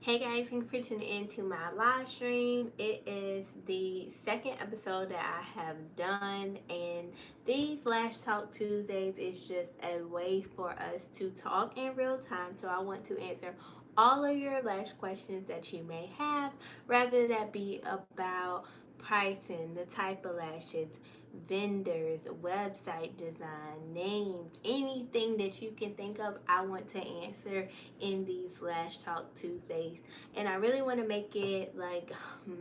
Hey guys, thank you for tuning in to my live stream. It is the second episode that I have done, and these Lash Talk Tuesdays is just a way for us to talk in real time. So I want to answer all of your lash questions that you may have, rather that be about pricing, the type of lashes, vendors, website design, names, anything that you can think of. I want to answer in these Lash Talk Tuesdays, and I really want to make it like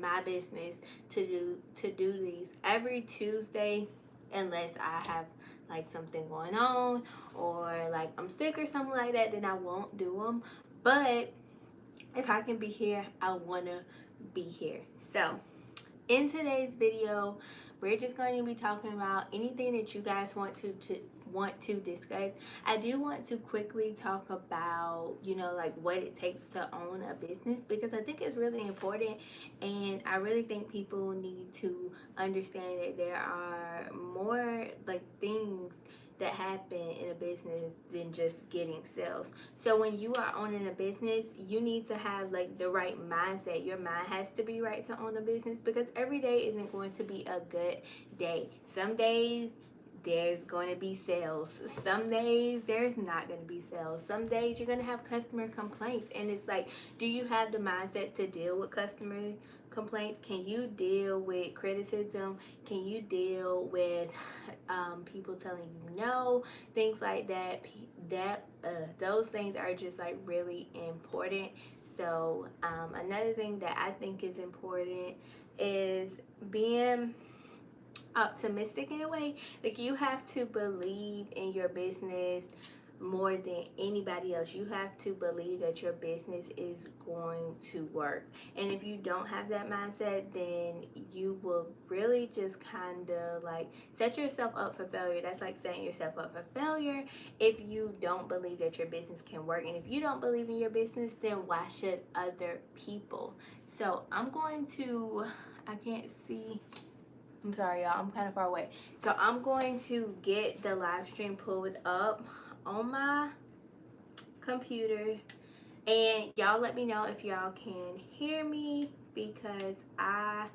my business to do these every Tuesday, unless I have like something going on or like I'm sick or something like that, then I won't do them. But if I can be here, I want to be here. So in today's video, we're just going to be talking about anything that you guys want to discuss. I do want to quickly talk about, like what it takes to own a business, because I think it's really important, and I really think people need to understand that there are more like things that happen in a business than just getting sales. So when you are owning a business, you need to have like the right mindset. Your mind has to be right to own a business, because every day isn't going to be a good day. Some days there's going to be sales. Some days there's not going to be sales. Some days you're going to have customer complaints, and it's like, do you have the mindset to deal with customer complaints? Can you deal with criticism? Can you deal with people telling you no, things like that? Those things are just like really important. So another thing that I think is important is being optimistic in a way. Like, you have to believe in your business more than anybody else. You have to believe that your business is going to work. And if you don't have that mindset, then you will really just kind of like set yourself up for failure. That's like setting yourself up for failure if you don't believe that your business can work. And if you don't believe in your business, then why should other people? So I'm going to, I can't see, I'm sorry, y'all, I'm kind of far away. So I'm going to get the live stream pulled up on my computer, and y'all let me know if y'all can hear me, because I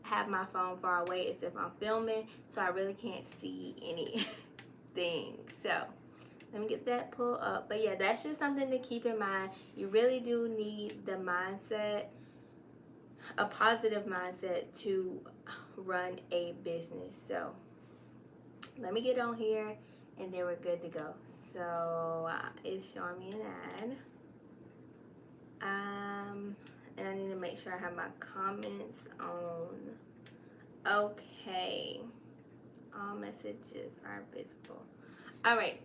have my phone far away as if I'm filming, so I really can't see anything. So let me get that pulled up. But yeah, that's just something to keep in mind. You really do need the mindset, a positive mindset, to run a business. So let me get on here, and then we're good to go. So it's showing me an ad, and I need to make sure I have my comments on. Okay, all messages are visible. All right,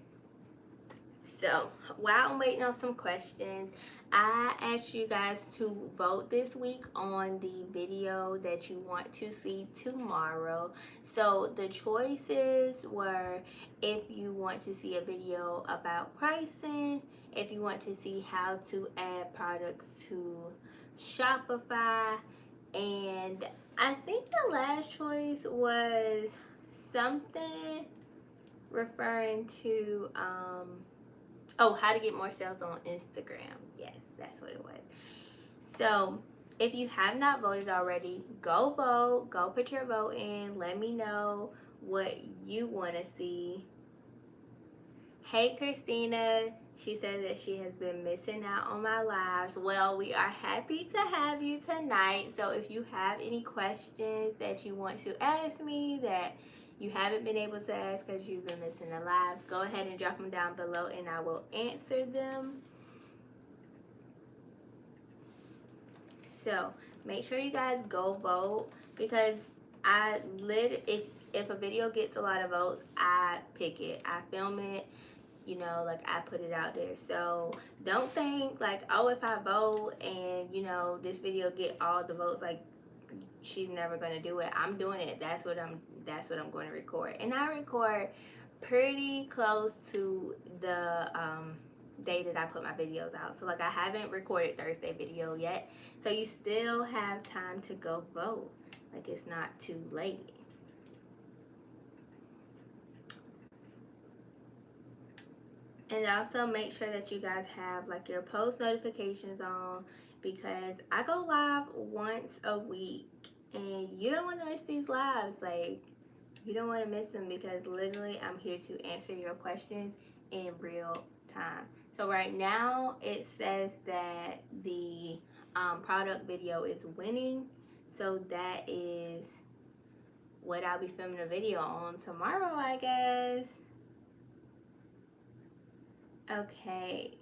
so while I'm waiting on some questions, I asked you guys to vote this week on the video that you want to see tomorrow. So the choices were: if you want to see a video about pricing, if you want to see how to add products to Shopify, and I think the last choice was something referring to oh, how to get more sales on Instagram. Yes, that's what it was. So if you have not voted already, go vote. Go put your vote in. Let me know what you want to see. Hey, Christina. She says that she has been missing out on my lives. Well, we are happy to have you tonight. So if you have any questions that you want to ask me that you haven't been able to ask because you've been missing the lives, go ahead and drop them down below, and I will answer them. So make sure you guys go vote, because if a video gets a lot of votes, I pick it, I film it, like I put it out there. So don't think like, oh, if I vote and this video get all the votes, like she's never gonna do it. I'm doing it. That's what I'm going to record, and I record pretty close to the day that I put my videos out. So like, I haven't recorded Thursday video yet, so you still have time to go vote. Like, it's not too late. And also make sure that you guys have like your post notifications on, because I go live once a week, and you don't want to miss these lives. Like, you don't want to miss them because literally I'm here to answer your questions in real time. So right now it says that the product video is winning. So that is what I'll be filming a video on tomorrow, I guess. Okay.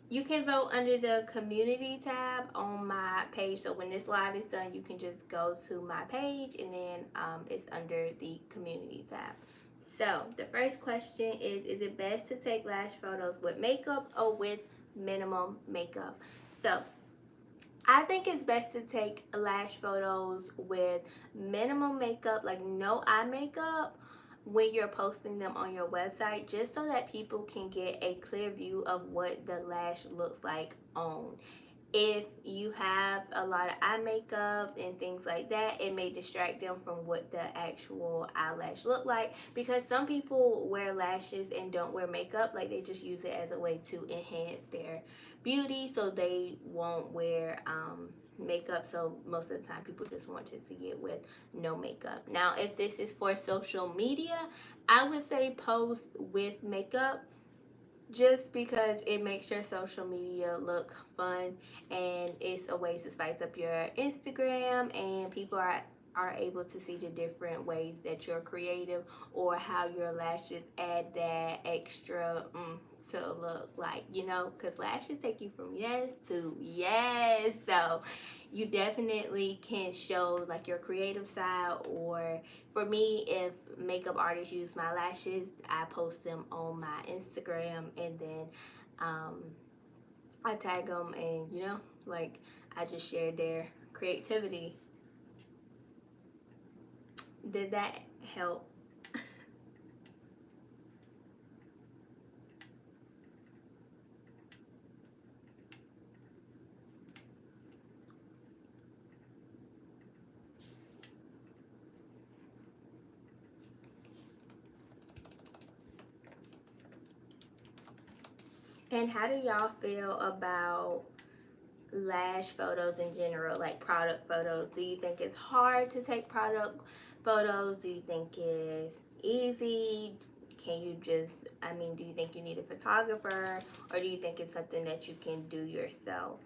You can vote under the community tab on my page. So when this live is done, you can just go to my page, and then it's under the community tab. So the first question is it best to take lash photos with makeup or with minimum makeup? So I think it's best to take lash photos with minimum makeup, like no eye makeup, when you're posting them on your website, just so that people can get a clear view of what the lash looks like on. If you have a lot of eye makeup and things like that, it may distract them from what the actual eyelash look like, because some people wear lashes and don't wear makeup. Like, they just use it as a way to enhance their beauty, so they won't wear makeup. So most of the time people just want to see it with no makeup. Now if this is for social media, I would say post with makeup, just because it makes your social media look fun, and it's a way to spice up your Instagram, and people are able to see the different ways that you're creative, or how your lashes add that extra to look like, because lashes take you from yes to yes. So you definitely can show like your creative side. Or for me, if makeup artists use my lashes, I post them on my Instagram, and then I tag them, and like, I just share their creativity. Did that help? And how do y'all feel about lash photos in general, like product photos? Do you think it's hard to take product photos? Do you think it's easy? Can you just, do you think you need a photographer, or do you think it's something that you can do yourself?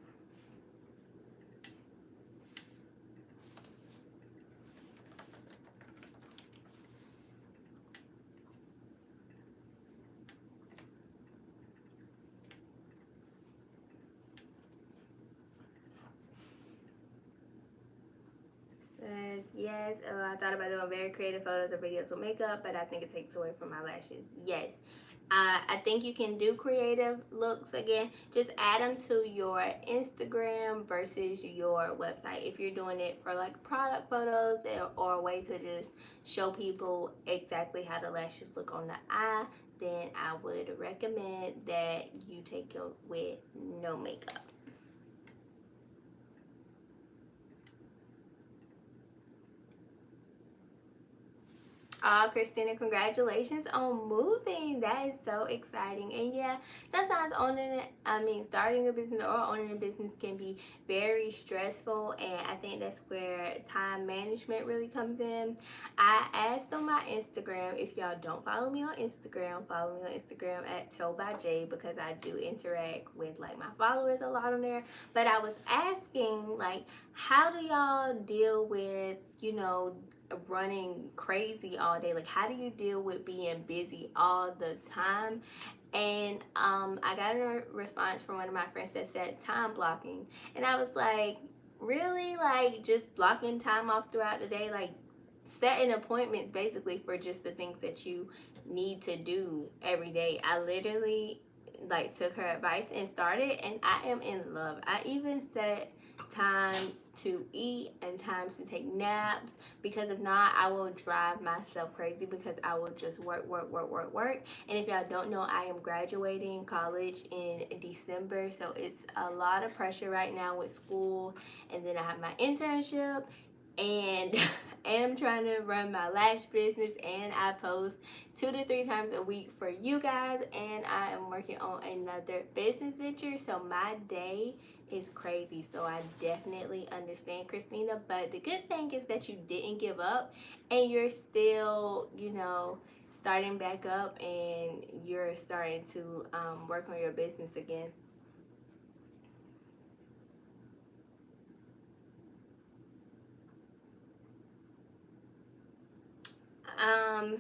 Says, yes, I thought about doing very creative photos or videos with makeup, but I think it takes away from my lashes. Yes. I think you can do creative looks. Again, just add them to your Instagram versus your website. If you're doing it for like product photos, or a way to just show people exactly how the lashes look on the eye, then I would recommend that you take it with no makeup. Oh, Christina, congratulations on moving. That is so exciting. And yeah, sometimes starting a business or owning a business can be very stressful. And I think that's where time management really comes in. I asked on my Instagram, if y'all don't follow me on Instagram, follow me on Instagram at Toe by J, because I do interact with like my followers a lot on there. But I was asking, like, how do y'all deal with, running crazy all day? Like, how do you deal with being busy all the time? And I got a response from one of my friends that said time blocking, and I was like, really? Like, just blocking time off throughout the day, like setting appointments basically for just the things that you need to do every day. I literally like took her advice and started, and I am in love. I even set times to eat and times to take naps, because if not, I will drive myself crazy, because I will just work. And if y'all don't know, I am graduating college in December, so it's a lot of pressure right now with school, and then I have my internship, and I'm trying to run my lash business, and I post 2 to 3 times a week for you guys, and I am working on another business venture, so my day is crazy. So I definitely understand, Christina, but the good thing is that you didn't give up, and you're still, you know, starting back up, and you're starting to work on your business again.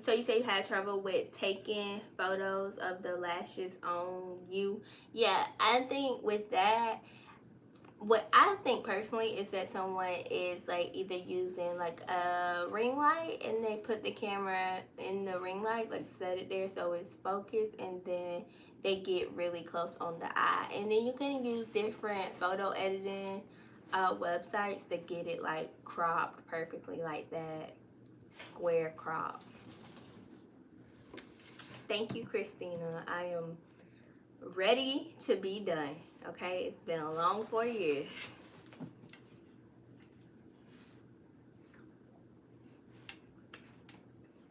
So you say you had trouble with taking photos of the lashes on you. Yeah, I think with that, what I think personally is that someone is like either using like a ring light, and they put the camera in the ring light, like set it there so it's focused, and then they get really close on the eye. And then you can use different photo editing websites to get it like cropped perfectly like that, square crop. Thank you, Christina. I am ready to be done. Okay, it's been a long 4 years.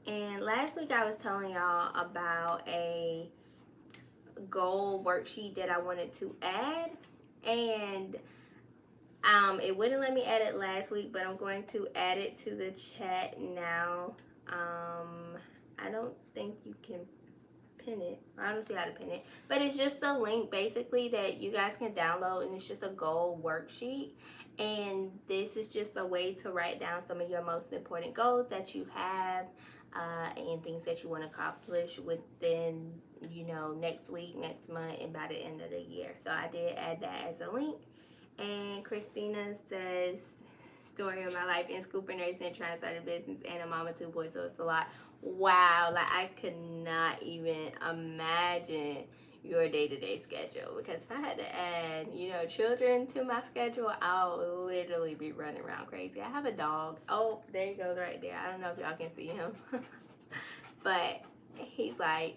And last week I was telling y'all about a goal worksheet that I wanted to add, and it wouldn't let me add it last week, but I'm going to add it to the chat now. I don't think you can pin it. I don't see how to pin it, but it's just a link basically that you guys can download, and it's just a goal worksheet. And this is just a way to write down some of your most important goals that you have, and things that you want to accomplish within, you know, next week, next month, and by the end of the year. So I did add that as a link. And Christina says, story of my life in school for nursing, trying to start a business, and a mom of 2 boys, so it's a lot. Wow, like I could not even imagine your day-to-day schedule, because if I had to add, you know, children to my schedule, I'll literally be running around crazy. I have a dog. Oh, there he goes right there. I don't know if y'all can see him. But he's like,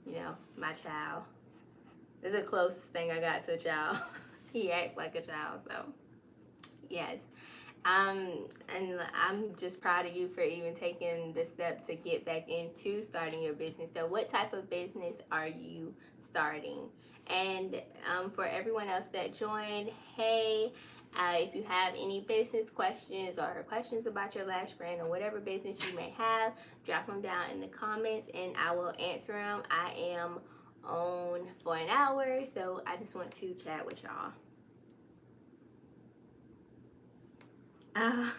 you know, my child. It's the closest thing I got to a child. He acts like a child, so yes. And I'm just proud of you for even taking the step to get back into starting your business. So what type of business are you starting? And for everyone else that joined, hey, if you have any business questions or questions about your lash brand or whatever business you may have, drop them down in the comments and I will answer them. I am on for an hour, so I just want to chat with y'all. Uh,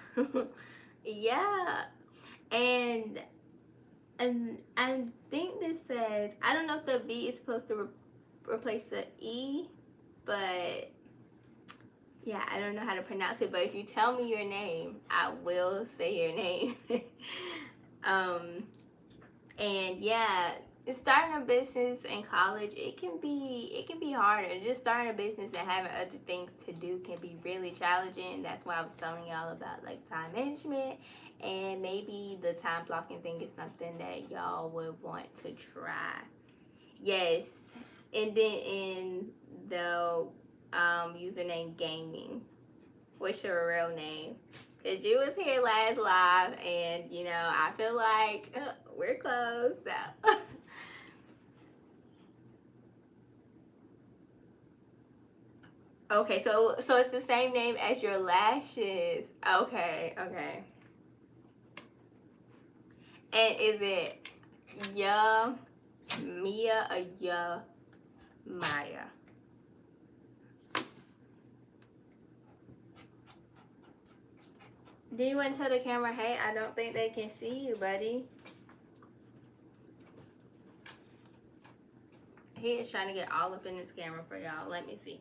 yeah, and I think this says, I don't know if the B is supposed to replace the E, but yeah, I don't know how to pronounce it. But if you tell me your name, I will say your name. um, and yeah, starting a business in college, it can be harder. Just starting a business and having other things to do can be really challenging. That's why I was telling y'all about like time management, and maybe the time blocking thing is something that y'all would want to try. Yes, and then in the username gaming, what's your real name? Because you was here last live, and you know, I feel like we're close. So. Okay, so it's the same name as your lashes. Okay, okay. And is it Ya Mia or Ya Maya? Do you want to tell the camera, hey, I don't think they can see you, buddy? He is trying to get all up in this camera for y'all. Let me see.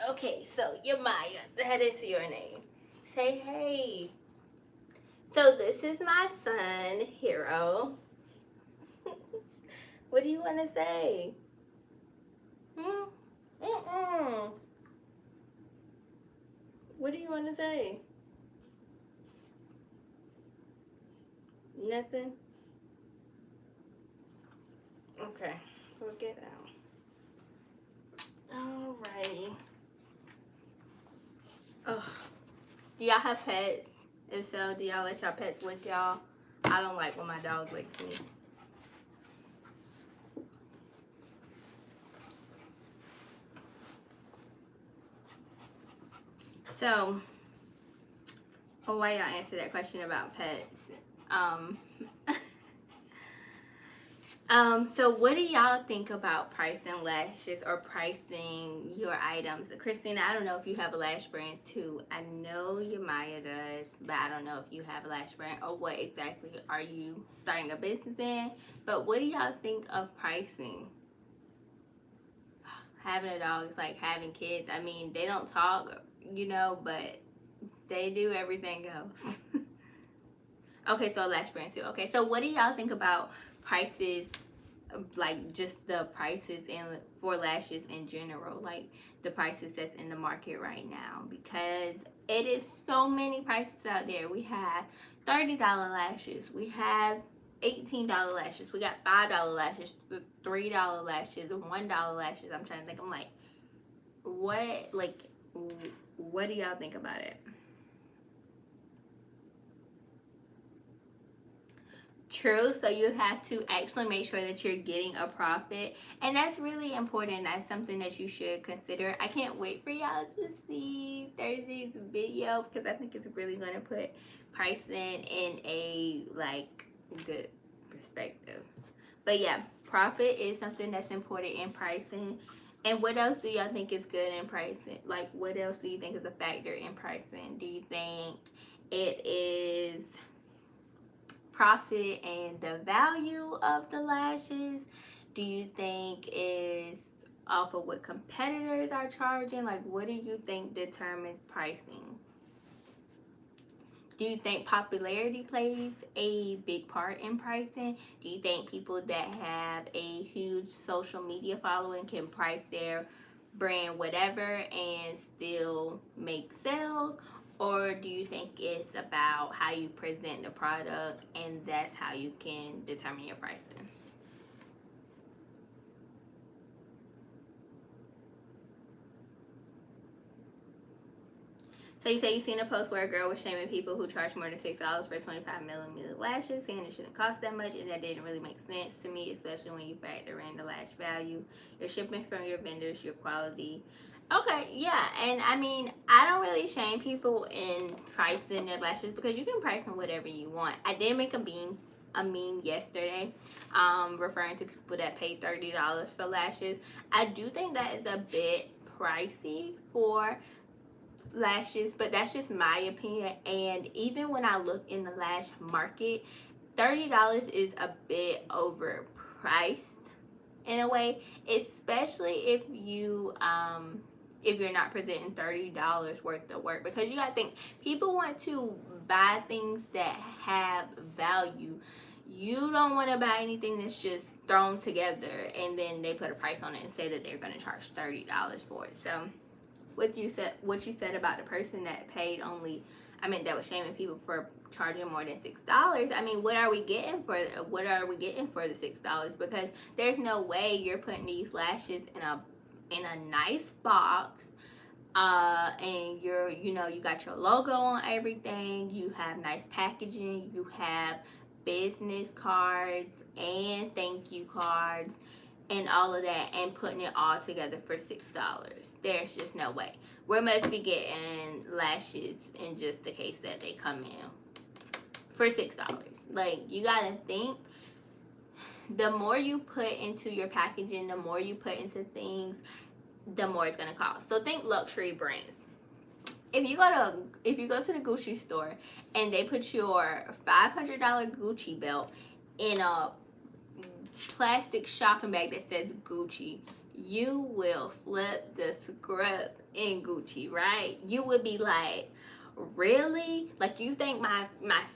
Okay, so Yamaya, that is your name. Say hey. So this is my son, Hero. What do you want to say? What do you want to say? Nothing? Okay, we'll get out. Alrighty. Oh, Do y'all have pets? If so, do y'all let y'all pets lick y'all? I don't like when my dog licks me. So, why y'all answer that question about pets? So what do y'all think about pricing lashes or pricing your items? Christina, I don't know if you have a lash brand too. I know your Maya does, but I don't know if you have a lash brand or what exactly are you starting a business in. But what do y'all think of pricing? Having a dog is like having kids. I mean, they don't talk, but they do everything else. Okay, so lash brand too. Okay, so what do y'all think about prices, like just the prices and for lashes in general, like the prices that's in the market right now? Because it is so many prices out there. We have $30 lashes, we have $18 lashes, we got $5 lashes, $3 lashes, and $1 lashes. I'm trying to think. I'm like, what do y'all think about it? True. So you have to actually make sure that you're getting a profit, and that's really important. That's something that you should consider. I can't wait for y'all to see Thursday's video because I think it's really going to put pricing in a good perspective. But yeah, profit is something that's important in pricing. And what else do y'all think is good in pricing? Like, what else do you think is a factor in pricing? Do you think it is profit and the value of the lashes? Do you think is off of what competitors are charging? Like, what do you think determines pricing? Do you think popularity plays a big part in pricing? Do you think people that have a huge social media following can price their brand whatever and still make sales? Or do you think it's about how you present the product and that's how you can determine your pricing? So you say you seen a post where a girl was shaming people who charge more than $6 for 25mm lashes, saying it shouldn't cost that much, and that didn't really make sense to me, especially when you factor in the lash value, your shipping from your vendors, your quality. Okay, yeah, and I mean, I don't really shame people in pricing their lashes because you can price them whatever you want. I did make a meme yesterday, referring to people that pay $30 for lashes. I do think that is a bit pricey for lashes, but that's just my opinion. And even when I look in the lash market, $30 is a bit overpriced in a way, especially if you're not presenting $30 worth of work, because you gotta think people want to buy things that have value. You don't want to buy anything that's just thrown together and then they put a price on it and say that they're going to charge $30 for it. So what you said about the person that paid only, that was shaming people for charging more than $6. I mean, what are we getting for the $6? Because there's no way you're putting these lashes in a nice box, and you got your logo on everything, you have nice packaging, you have business cards and thank you cards and all of that, and putting it all together for $6. There's just no way. We must be getting lashes in just the case that they come in for $6. Like, you gotta think, the more you put into your packaging, the more you put into things, the more it's gonna cost. So think luxury brands. If you go to the Gucci store and they put your $500 Gucci belt in a plastic shopping bag that says Gucci, you will flip the script in Gucci, right? You would be like, really? Like, you think my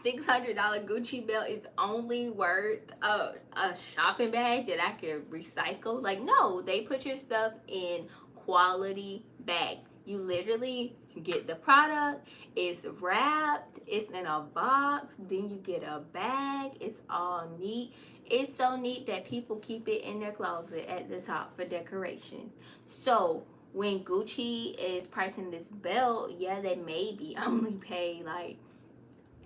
$600 Gucci belt is only worth a shopping bag that I could recycle? Like, no, they put your stuff in quality bags. You literally get the product, it's wrapped, it's in a box, then you get a bag, it's all neat. It's so neat that people keep it in their closet at the top for decorations. So when Gucci is pricing this belt, yeah, they maybe only pay like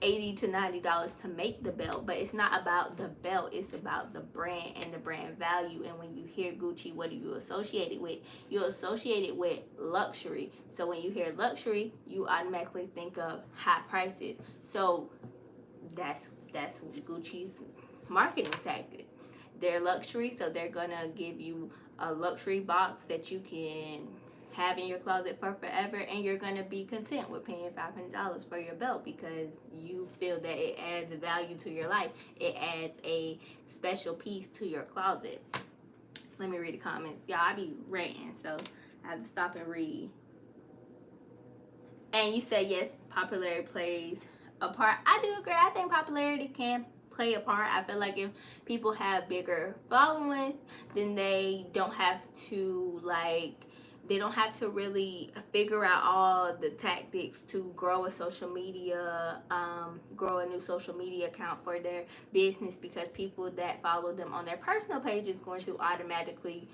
$80 to $90 to make the belt, but it's not about the belt, it's about the brand and the brand value. And when you hear Gucci, what do you associate it with? You associate it with luxury. So when you hear luxury, you automatically think of high prices. So that's Gucci's marketing tactic. They're luxury, so they're gonna give you a luxury box that you can have in your closet for forever, and you're gonna be content with paying $500 for your belt because you feel that it adds value to your life. It adds a special piece to your closet. Let me read the comments. Y'all, I be ranting, so I have to stop and read. And you said yes, popularity plays a part. I do agree. I think popularity can play a part. I feel like if people have bigger followings, then they don't have to really figure out all the tactics to grow a social media, grow a new social media account for their business, because people that follow them on their personal page is going to automatically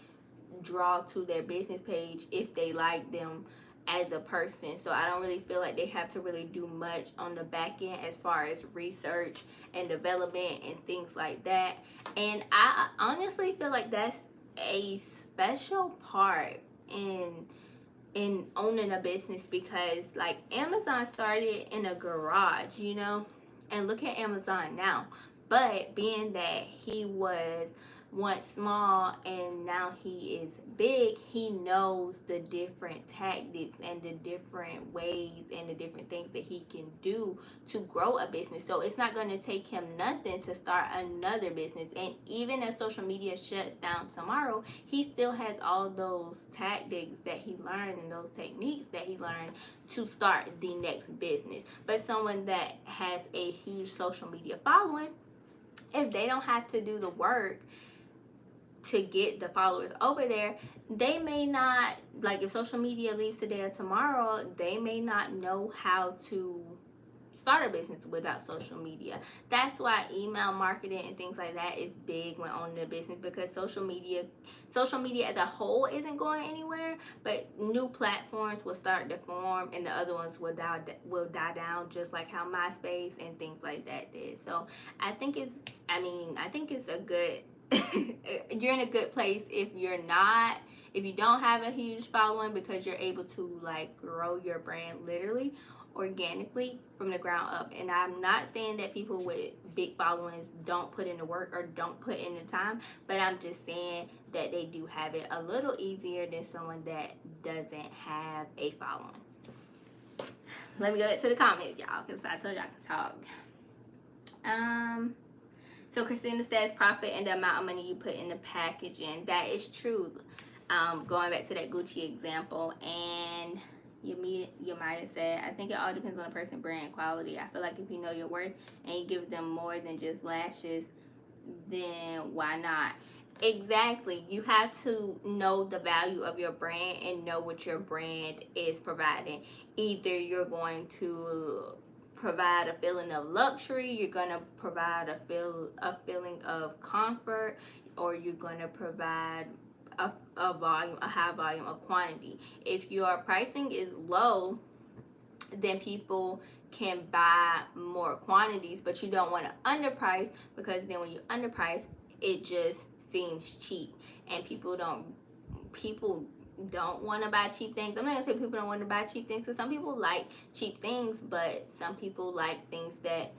draw to their business page if they like them as a person. So I don't really feel like they have to really do much on the back end as far as research and development and things like that. And I honestly feel like that's a special part in owning a business, because like Amazon started in a garage, you know, and look at Amazon now. But being that he was once small and now he is big, he knows the different tactics and the different ways and the different things that he can do to grow a business. So it's not going to take him nothing to start another business. And even if social media shuts down tomorrow, he still has all those tactics that he learned and those techniques that he learned to start the next business. But someone that has a huge social media following, if they don't have to do the work to get the followers over there, they may not, like if social media leaves today or tomorrow, they may not know how to start a business without social media. That's why email marketing and things like that is big when owning a business, because social media as a whole isn't going anywhere, but new platforms will start to form and the other ones will die down, just like how MySpace and things like that did. So I think it's a good you're in a good place if you don't have a huge following, because you're able to like grow your brand literally organically from the ground up. And I'm not saying that people with big followings don't put in the work or don't put in the time, but I'm just saying that they do have it a little easier than someone that doesn't have a following. Let me go back to the comments, y'all, because I told you I could talk. So Christina says profit and the amount of money you put in the packaging. That is true. Going back to that Gucci example, and you might have said, I think it all depends on the person, brand, quality. I feel like if you know your worth and you give them more than just lashes, then why not? Exactly. You have to know the value of your brand and know what your brand is providing. Either you're going to provide a feeling of luxury, you're going to provide a feeling of comfort, or you're going to provide a high volume of quantity. If your pricing is low, then people can buy more quantities, but you don't want to underprice, because then when you underprice, it just seems cheap, and people don't want to buy cheap things. I'm not gonna say people don't want to buy cheap things, because some people like cheap things, but some people like things that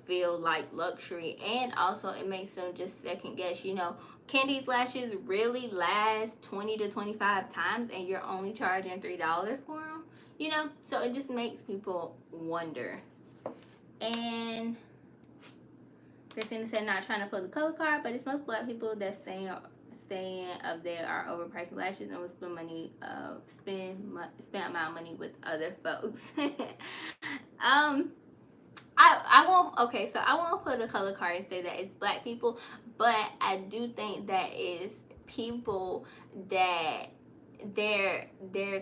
feel like luxury. And also it makes them just second guess, you know, can these lashes really last 20 to 25 times and you're only charging $3 for them, you know? So it just makes people wonder. And Christina said, not trying to pull the color card, but it's most black people that's saying of they are overpriced lashes and will spend amount of money with other folks. I won't put a color card and say that it's black people, but I do think that it's people that they're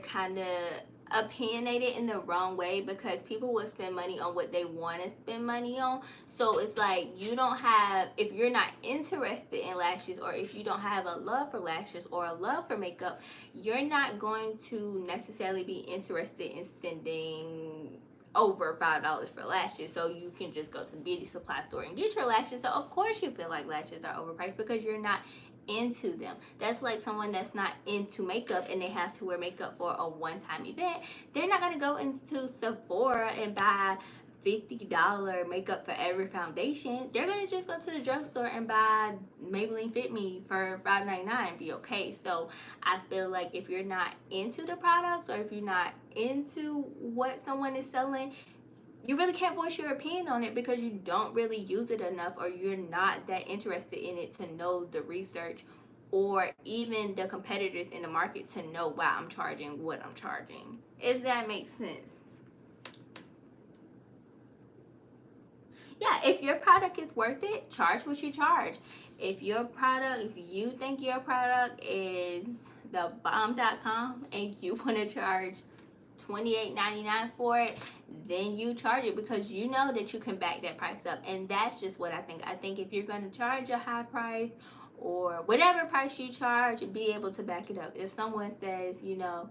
kind of opinionated in the wrong way, because people will spend money on what they want to spend money on. So it's like, you don't have, if you're not interested in lashes, or if you don't have a love for lashes or a love for makeup, you're not going to necessarily be interested in spending over $5 for lashes. So you can just go to the beauty supply store and get your lashes. So of course you feel like lashes are overpriced, because you're not into them. That's like someone that's not into makeup and they have to wear makeup for a one-time event. They're not going to go into Sephora and buy $50 makeup for every foundation. They're going to just go to the drugstore and buy Maybelline Fit Me for $5.99 and be okay. So I feel like if you're not into the products, or if you're not into what someone is selling, you really can't voice your opinion on it, because you don't really use it enough, or you're not that interested in it to know the research or even the competitors in the market to know why I'm charging what I'm charging. If that makes sense. Yeah, if your product is worth it, charge what you charge. If your product, if you think your product is the bomb.com and you want to charge $28.99 for it, then you charge it, because you know that you can back that price up. And that's just what I think. I think if you're going to charge a high price, or whatever price you charge, be able to back it up. If someone says, you know,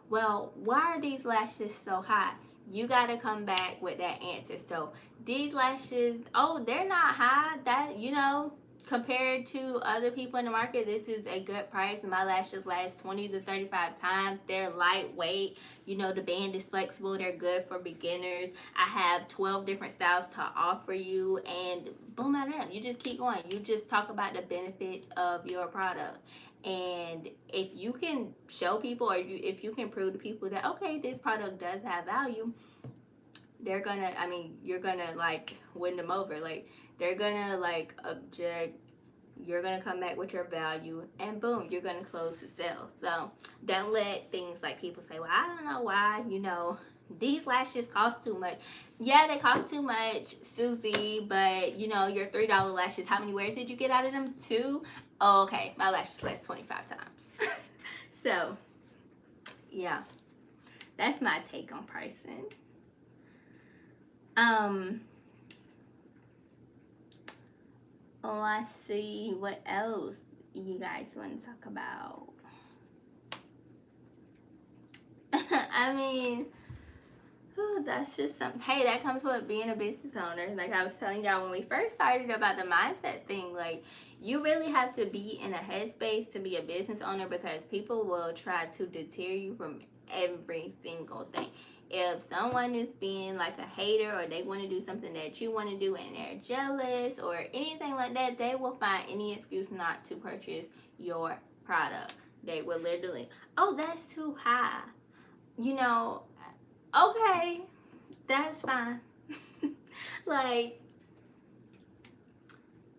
well, why are these lashes so high? You got to come back with that answer. So these lashes, oh, they're not high. That, you know, compared to other people in the market, this is a good price. My lashes last 20 to 35 times. They're lightweight. You know, the band is flexible. They're good for beginners. I have 12 different styles to offer you, and boom, I am. You just keep going. You just talk about the benefits of your product. And if you can show people, or if you can prove to people that, okay, this product does have value, they're gonna, I mean, you're gonna like win them over. Like, they're gonna like object, you're gonna come back with your value, and boom, you're gonna close the sale. So don't let things like people say, well, I don't know why, you know, these lashes cost too much. Yeah, they cost too much, Susie, but you know, your $3 lashes, how many wears did you get out of them? 2? Oh, okay, my lashes last 25 times. So yeah, that's my take on pricing. Let's see what else you guys want to talk about. I mean, that's just something. Hey, that comes with being a business owner. Like I was telling y'all when we first started about the mindset thing, like, you really have to be in a headspace to be a business owner, because people will try to deter you from every single thing. If someone is being like a hater, or they want to do something that you want to do and they're jealous or anything like that, they will find any excuse not to purchase your product. They will literally, oh, that's too high. You know, okay, that's fine. Like,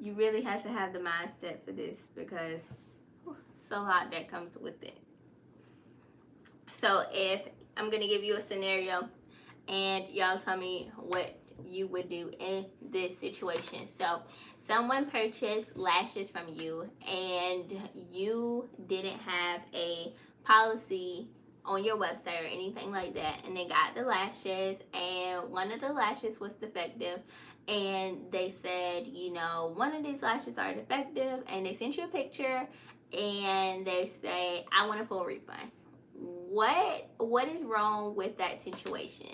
you really have to have the mindset for this, because it's a lot that comes with it. So if I'm gonna give you a scenario, and y'all tell me what you would do in this situation. So someone purchased lashes from you, and you didn't have a policy on your website or anything like that, and they got the lashes, and one of the lashes was defective, and they said, you know, one of these lashes are defective, and they sent you a picture, and they say, I want a full refund. What is wrong with that situation?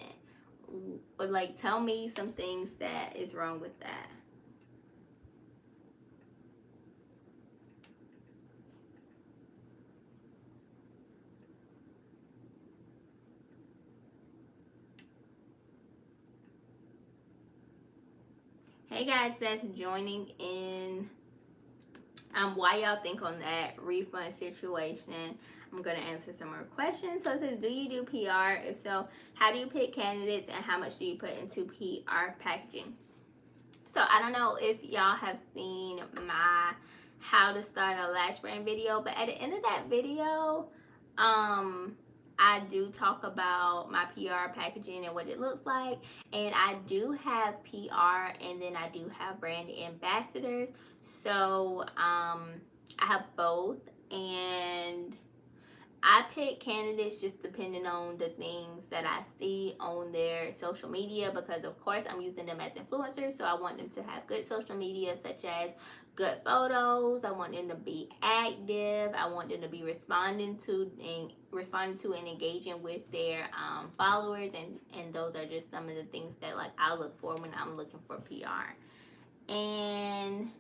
Like, tell me some things that is wrong with that. Hey guys, that's joining in. Why y'all think on that refund situation? I'm gonna answer some more questions. So it says, do you do PR? If so, how do you pick candidates, and how much do you put into PR packaging? So I don't know if y'all have seen my how to start a lash brand video, but at the end of that video, I do talk about my PR packaging and what it looks like, and I do have PR, and then I do have brand ambassadors. So I have both, and I pick candidates just depending on the things that I see on their social media, because of course I'm using them as influencers, so I want them to have good social media, such as good photos. I want them to be active. I want them to be responding to and engaging with their followers, and those are just some of the things that like I look for when I'm looking for PR. And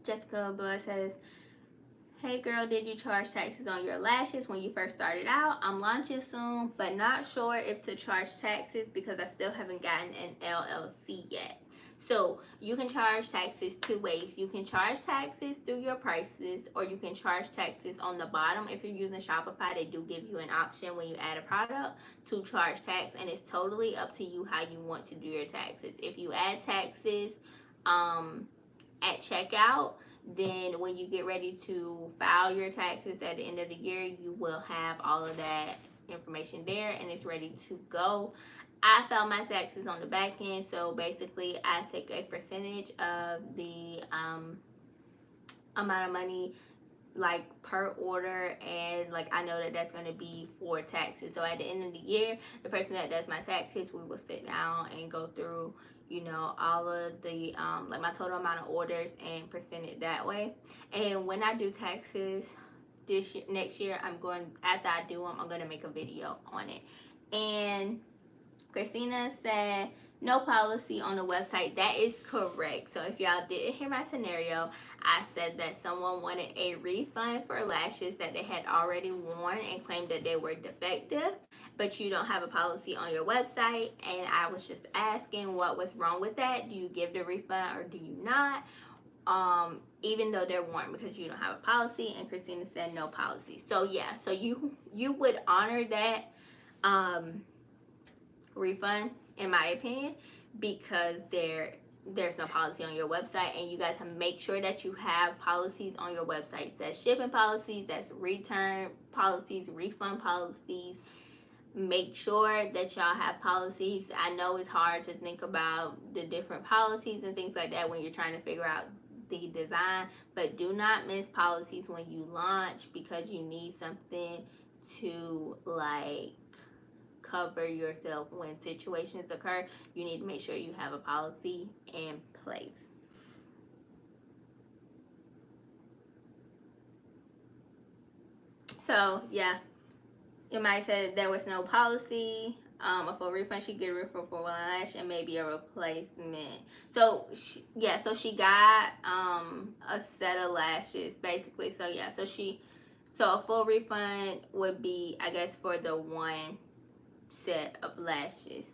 Jessica Blood says, hey girl, did you charge taxes on your lashes when you first started out? I'm launching soon, but not sure if to charge taxes because I still haven't gotten an LLC yet. So you can charge taxes two ways. You can charge taxes through your prices, or you can charge taxes on the bottom. If you're using Shopify, they do give you an option when you add a product to charge tax, and it's totally up to you how you want to do your taxes. If you add taxes at checkout, then when you get ready to file your taxes at the end of the year, you will have all of that information there and it's ready to go. I file my taxes on the back end, so basically I take a percentage of the amount of money like per order, and like I know that that's going to be for taxes. So at the end of the year, the person that does my taxes, we will sit down and go through, you know, all of the like my total amount of orders and present it that way. And when I do taxes this year, next year, after I do them, I'm going to make a video on it. And Christina said, no policy on the website. That is correct. So if y'all didn't hear my scenario, I said that someone wanted a refund for lashes that they had already worn and claimed that they were defective, but you don't have a policy on your website. And I was just asking what was wrong with that. Do you give the refund or do you not? Even though they're worn, because you don't have a policy. And Christina said no policy. So yeah, so you would honor that refund, in my opinion, because there's no policy on your website, and you guys have to make sure that you have policies on your website. That's shipping policies, that's return policies, refund policies. Make sure that y'all have policies. I know it's hard to think about the different policies and things like that when you're trying to figure out the design, but do not miss policies when you launch, because you need something to like cover yourself when situations occur. You need to make sure you have a policy in place. So yeah, it might say there was no policy. For a refund, she get a refund for one lash and maybe a replacement. So she got a set of lashes basically. So yeah, so a full refund would be, I guess, for the one set of lashes.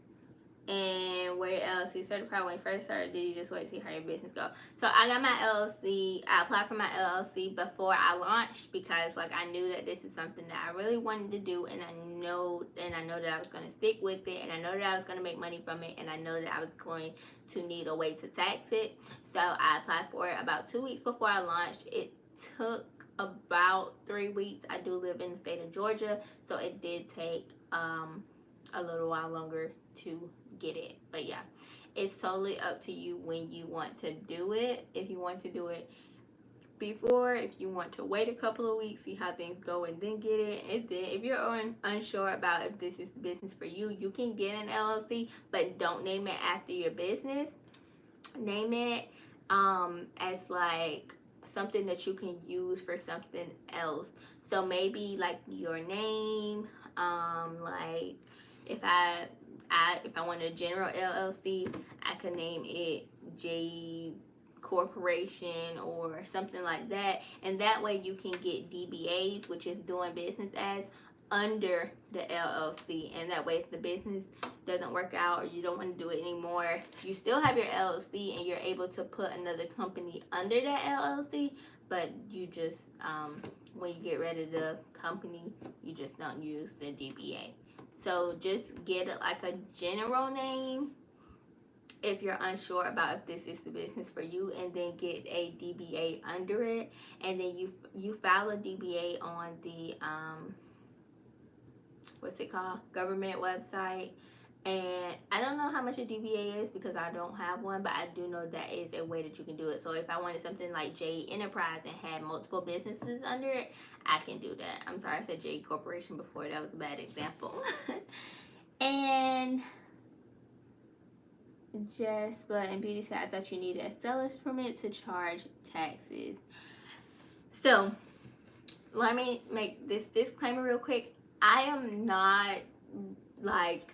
And where your LLC certified when you first started, did you just wait to see how your business go? So I got my LLC. I applied for my LLC before I launched, because like I knew that this is something that I really wanted to do, and I know that I was going to stick with it, and I know that I was going to make money from it, and I know that I was going to need a way to tax it. So I applied for it about 2 weeks before I launched. It took about 3 weeks. I do live in the state of Georgia, so it did take a little while longer to get it. But yeah, it's totally up to you when you want to do it. If you want to do it before, if you want to wait a couple of weeks, see how things go, and then get it. And then if you're unsure about if this is the business for you, you can get an LLC, but don't name it after your business. Name it as like something that you can use for something else. So maybe like your name, like if I want a general LLC, I could name it J Corporation or something like that, and that way you can get DBAs, which is doing business as, under the LLC, and that way if the business doesn't work out or you don't want to do it anymore, you still have your LLC and you're able to put another company under that LLC, but you just when you get rid of the company, you just don't use the DBA. So just get like a general name if you're unsure about if this is the business for you, and then get a DBA under it, and then you file a DBA on the what's it called, government website, And I don't know how much a DBA is because I don't have one, but I do know that is a way that you can do it. So if I wanted something like J Enterprise and had multiple businesses under it, I can do that. I'm sorry I said J Corporation before. That was a bad example. And but in beauty said, I thought you needed a seller's permit to charge taxes. So let me make this disclaimer real quick. I am not like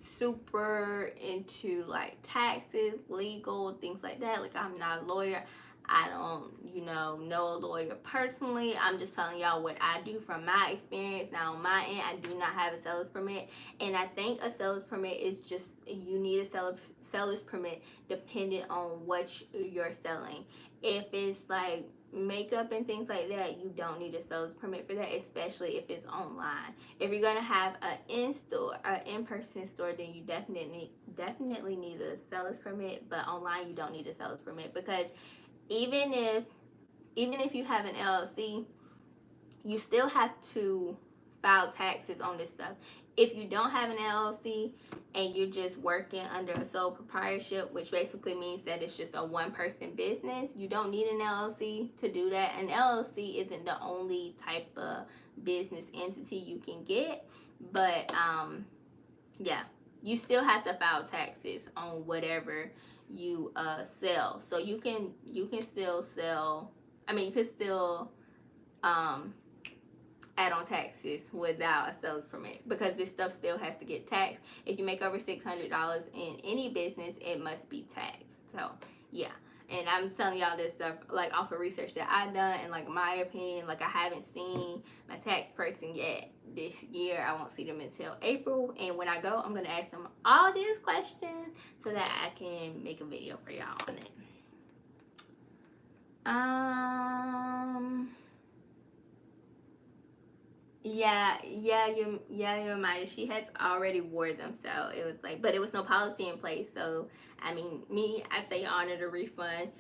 super into like taxes, legal, things like that. Like, I'm not a lawyer. I don't, know a lawyer personally. I'm just telling y'all what I do from my experience. Now, on my end, I do not have a seller's permit. And I think a seller's permit is just, you need a seller's permit depending on what you're selling. If it's like makeup and things like that, you don't need a seller's permit for that, especially if it's online. If you're gonna have an in-person store, then you definitely need a seller's permit. But online, you don't need a seller's permit, because even if you have an LLC, you still have to file taxes on this stuff. If you don't have an LLC and you're just working under a sole proprietorship, which basically means that it's just a one-person business, you don't need an LLC to do that. An LLC isn't the only type of business entity you can get, but yeah, you still have to file taxes on whatever you sell. So you can still sell. I mean, you can still add on taxes without a seller's permit, because this stuff still has to get taxed. If you make over $600 in any business, it must be taxed. So yeah, and I'm telling y'all this stuff like off of research that I've done, and like my opinion. Like, I haven't seen my tax person yet this year. I won't see them until April, and when I go, I'm gonna ask them all these questions so that I can make a video for y'all on it. Your Maya, she has already wore them, so it was like, but it was no policy in place. So I mean, I say honor the refund.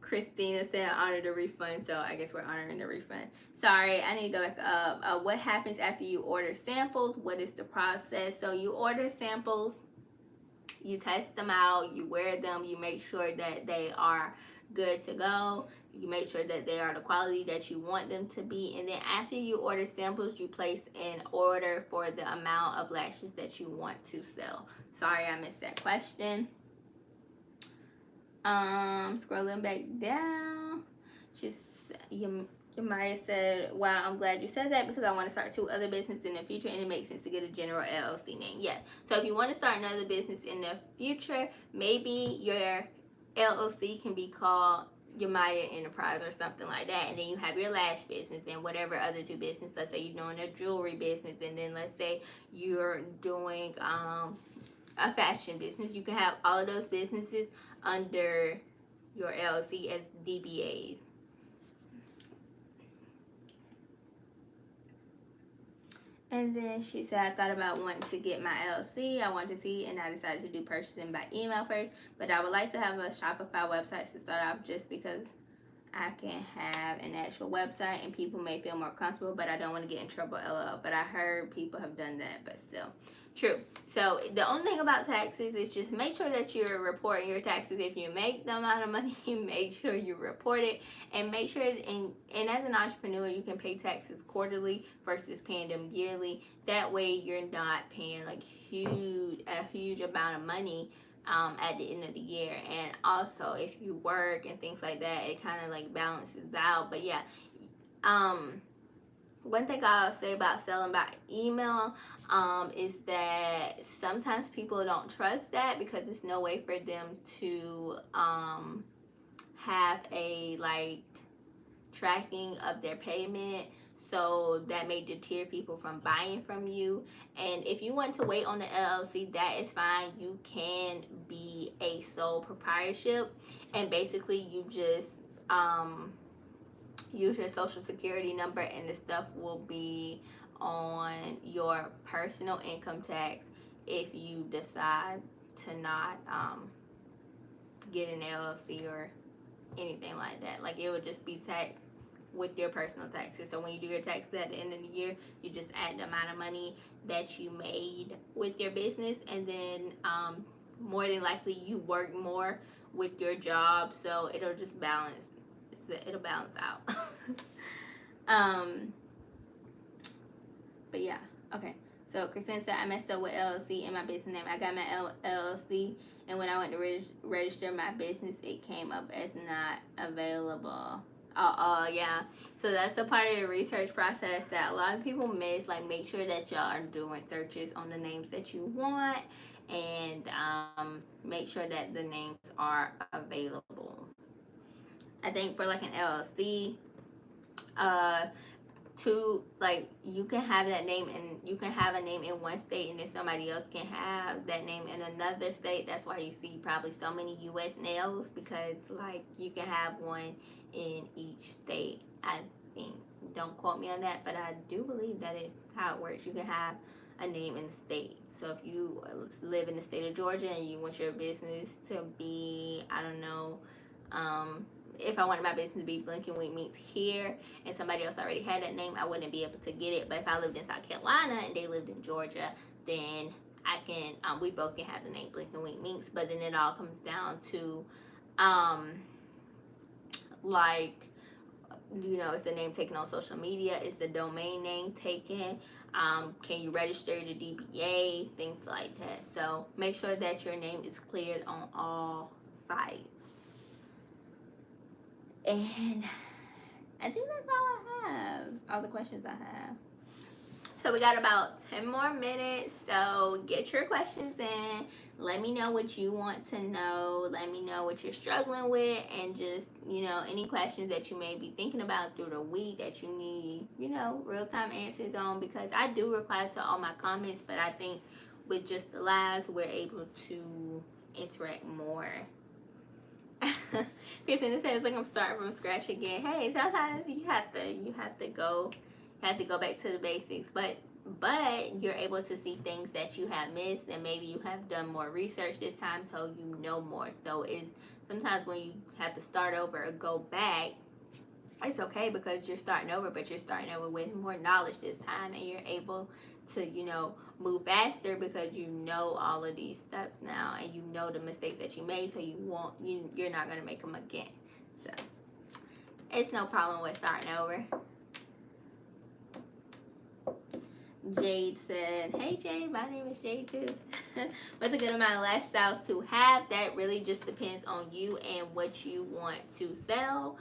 Christina said honor the refund, so I guess we're honoring the refund. Sorry, I need to go back up. What happens after you order samples? What is the process? So you order samples, you test them out, you wear them, you make sure that they are good to go, you make sure that they are the quality that you want them to be, and then after you order samples, you place an order for the amount of lashes that you want to sell. Sorry, I missed that question. Scrolling back down, Maya said, wow, I'm glad you said that, because I want to start 2 other businesses in the future, and it makes sense to get a general LLC name. Yeah, so if you want to start another business in the future, maybe your LLC can be called Yamaya Enterprise or something like that, and then you have your lash business and whatever other 2 business. Let's say you're doing a jewelry business, and then let's say you're doing a fashion business. You can have all of those businesses under your LLC as DBAs. And then she said, I thought about wanting to get my LLC. I wanted to see, and I decided to do purchasing by email first. But I would like to have a Shopify website to start off, just because I can have an actual website and people may feel more comfortable, but I don't want to get in trouble, LOL. But I heard people have done that, but still. True. So the only thing about taxes is just make sure that you're reporting your taxes. If you make the amount of money, make sure you report it, and make sure, and as an entrepreneur, you can pay taxes quarterly versus paying them yearly. That way you're not paying like a huge amount of money at the end of the year. And also, if you work and things like that, it kind of like balances out. But yeah, one thing I'll say about selling by email is that sometimes people don't trust that, because there's no way for them to have a like tracking of their payment. So that may deter people from buying from you. And if you want to wait on the LLC, that is fine. You can be a sole proprietorship, and basically you just use your social security number, and the stuff will be on your personal income tax if you decide to not get an LLC or anything like that. Like, it would just be taxed with your personal taxes. So when you do your taxes at the end of the year, you just add the amount of money that you made with your business, and then more than likely you work more with your job, so it'll just balance. It'll balance out. um, but yeah, okay. So Christina said, I messed up with LLC in my business name. I got my LLC, and when I went to register my business, it came up as not available. Yeah. So that's a part of the research process that a lot of people miss. Like, make sure that y'all are doing searches on the names that you want, and make sure that the names are available. I think for like an LLC, to like, you can have that name, and you can have a name in one state, and then somebody else can have that name in another state. That's why you see probably so many US nails, because like you can have one in each state. I think, don't quote me on that, but I do believe that is how it works. You can have a name in the state. So if you live in the state of Georgia and you want your business to be, I don't know, if I wanted my business to be Blink and Wink Meats here, and somebody else already had that name, I wouldn't be able to get it. But if I lived in South Carolina and they lived in Georgia, then I can, we both can have the name Blink and Wink Meats. But then it all comes down to, like, you know, is the name taken on social media? Is the domain name taken? Can you register the DBA? Things like that. So make sure that your name is cleared on all sites. And I think that's all I have. All the questions I have. So we got about 10 more minutes. So get your questions in. Let me know what you want to know. Let me know what you're struggling with. And just, you know, any questions that you may be thinking about through the week that you need, you know, real-time answers on. Because I do reply to all my comments. But I think with just the lives, we're able to interact more. Christina says, like, I'm starting from scratch again. Hey, sometimes you have to go back to the basics, but you're able to see things that you have missed, and maybe you have done more research this time, so you know more. So it's sometimes when you have to start over or go back, it's okay, because you're starting over, but you're starting over with more knowledge this time, and you're able to, you know, move faster because you know all of these steps now, and you know the mistakes that you made, so you're not going to make them again. So it's no problem with starting over. Jade said, hey Jade, my name is Jade too. What's a good amount of lash styles to have? That really just depends on you and what you want to sell.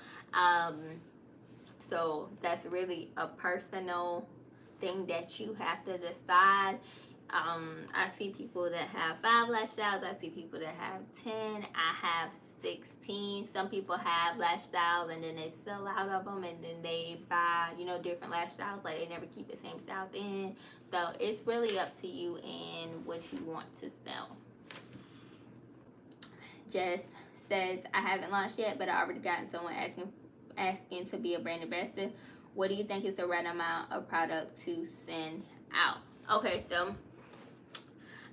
So that's really a personal thing that you have to decide. I see people that have 5 lash styles. I see people that have 10. I have 16. Some people have lash styles and then they sell out of them, and then they buy, you know, different lash styles. Like, they never keep the same styles in. So it's really up to you and what you want to sell. Jess says, I haven't launched yet, but I already gotten someone asking to be a brand ambassador. What do you think is the right amount of product to send out? Okay, so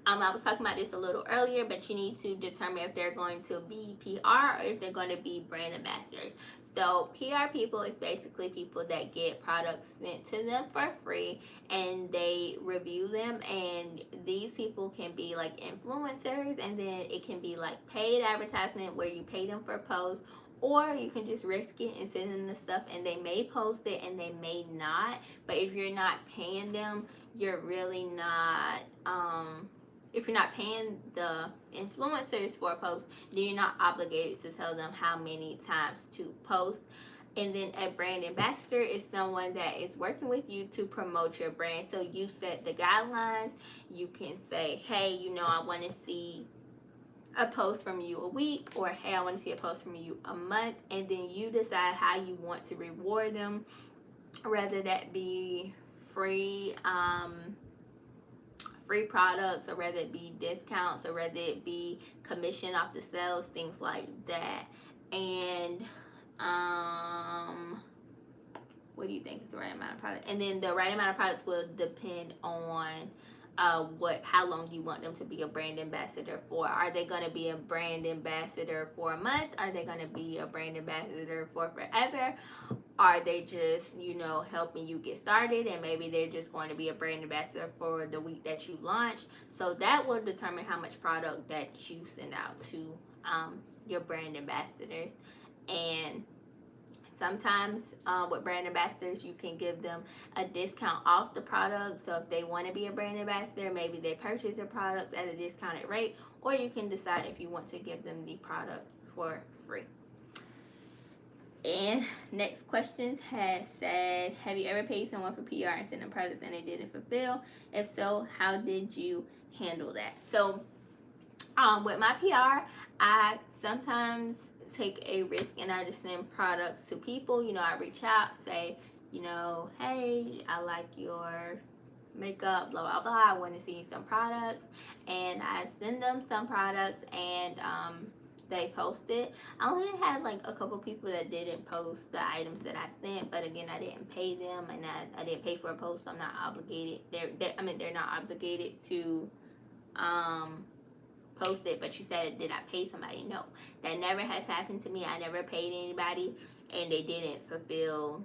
I was talking about this a little earlier, but you need to determine if they're going to be PR or if they're going to be brand ambassadors. So PR people is basically people that get products sent to them for free and they review them, and these people can be like influencers, and then it can be like paid advertisement where you pay them for posts, or you can just risk it and send them the stuff, and they may post it and they may not. But if you're not paying them, you're really not if you're not paying the influencers for a post, then you're not obligated to tell them how many times to post. And then a brand ambassador is someone that is working with you to promote your brand. So you set the guidelines. You can say, hey, you know, I want to see a post from you a week, or hey, I want to see a post from you a month. And then you decide how you want to reward them, whether that be free products, or whether it be discounts, or whether it be commission off the sales, things like that. And what do you think is the right amount of product? And then the right amount of products will depend on how long you want them to be a brand ambassador for. Are they going to be a brand ambassador for a month? Are they going to be a brand ambassador for forever? Are they just, helping you get started, and maybe they're just going to be a brand ambassador for the week that you launch? So that will determine how much product that you send out to your brand ambassadors. And sometimes with brand ambassadors, you can give them a discount off the product. So if they want to be a brand ambassador, maybe they purchase your products at a discounted rate, or you can decide if you want to give them the product for free. And next question has said, have you ever paid someone for PR and sent them products and they didn't fulfill? If so, how did you handle that? So with my PR, I sometimes take a risk and I just send products to people. I reach out, say, hey, I like your makeup, blah, blah, blah. I want to see some products. And I send them some products, and they posted. I only had like a couple people that didn't post the items that I sent, but again, I didn't pay them, and I didn't pay for a post. So I'm not obligated. They're not obligated to post it. But you said, did I pay somebody? No, that never has happened to me. I never paid anybody, and they didn't fulfill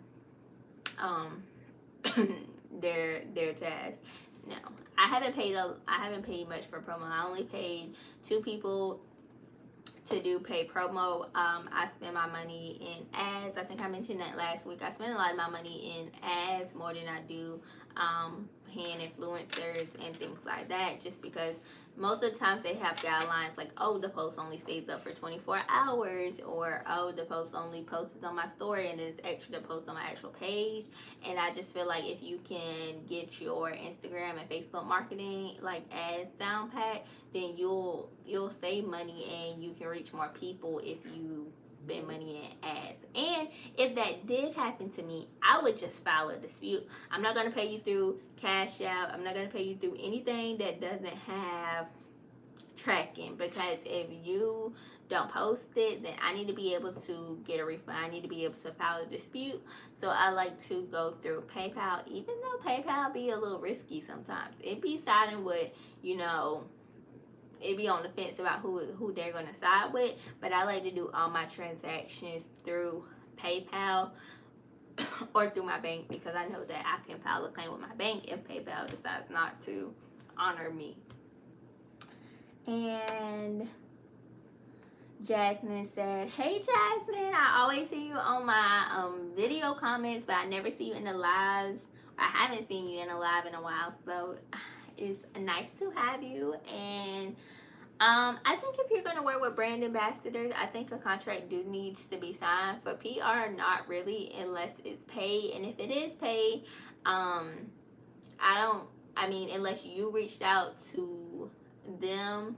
their task. No, I haven't paid much for promo. I only paid 2 people to do paid promo. I spend my money in ads. I think I mentioned that last week. I spend a lot of my money in ads, more than I do paying influencers and things like that, just because most of the times they have guidelines like, oh, the post only stays up for 24 hours, or oh, the post only posts on my story and it's extra to post on my actual page. And I just feel like if you can get your Instagram and Facebook marketing like ads down pat, then you'll save money and you can reach more people if you spend money in ads. And if that did happen to me, I would just file a dispute. I'm not going to pay you through Cash App. I'm not going to pay you through anything that doesn't have tracking, because if you don't post it, then I need to be able to get a refund. I need to be able to file a dispute. So I like to go through PayPal, even though PayPal be a little risky sometimes. It be siding with, it be on the fence about who they're going to side with. But I like to do all my transactions through PayPal or through my bank, because I know that I can file a claim with my bank if PayPal decides not to honor me. And Jasmine said, hey Jasmine, I always see you on my video comments, but I never see you in the lives. I haven't seen you in a live in a while, so it's nice to have you. And I think if you're going to work with brand ambassadors, I think a contract needs to be signed. For PR, not really, unless it's paid. And if it is paid, unless you reached out to them,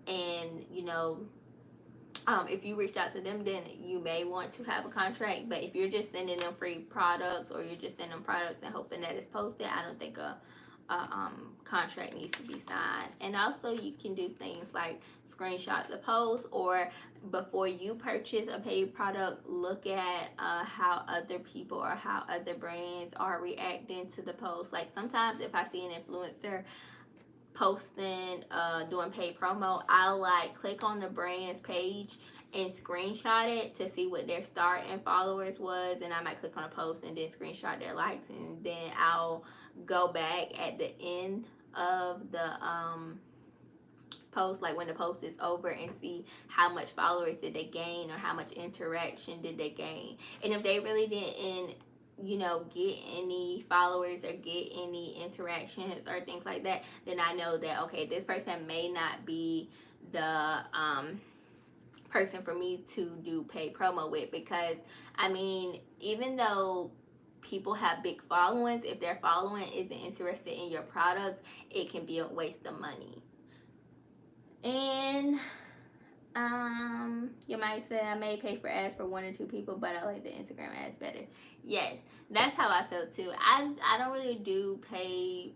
and if you reached out to them, then you may want to have a contract. But if you're just sending them free products, or you're just sending them products and hoping that it's posted, I don't think a contract needs to be signed. And also, you can do things like screenshot the post, or before you purchase a paid product, look at how other people or how other brands are reacting to the post. Like sometimes if I see an influencer posting doing paid promo, I'll like click on the brand's page and screenshot it to see what their start and followers was, and I might click on a post and then screenshot their likes, and then I'll go back at the end of the post, like when the post is over, and see how much followers did they gain, or how much interaction did they gain. And if they really didn't get any followers or get any interactions or things like that, then I know that, okay, this person may not be the person for me to do paid promo with. Because even though people have big followings, if their following isn't interested in your products, it can be a waste of money. And you might say, I may pay for ads for 1 or 2 people, but I like the Instagram ads better. Yes, that's how I feel too. I don't really do pay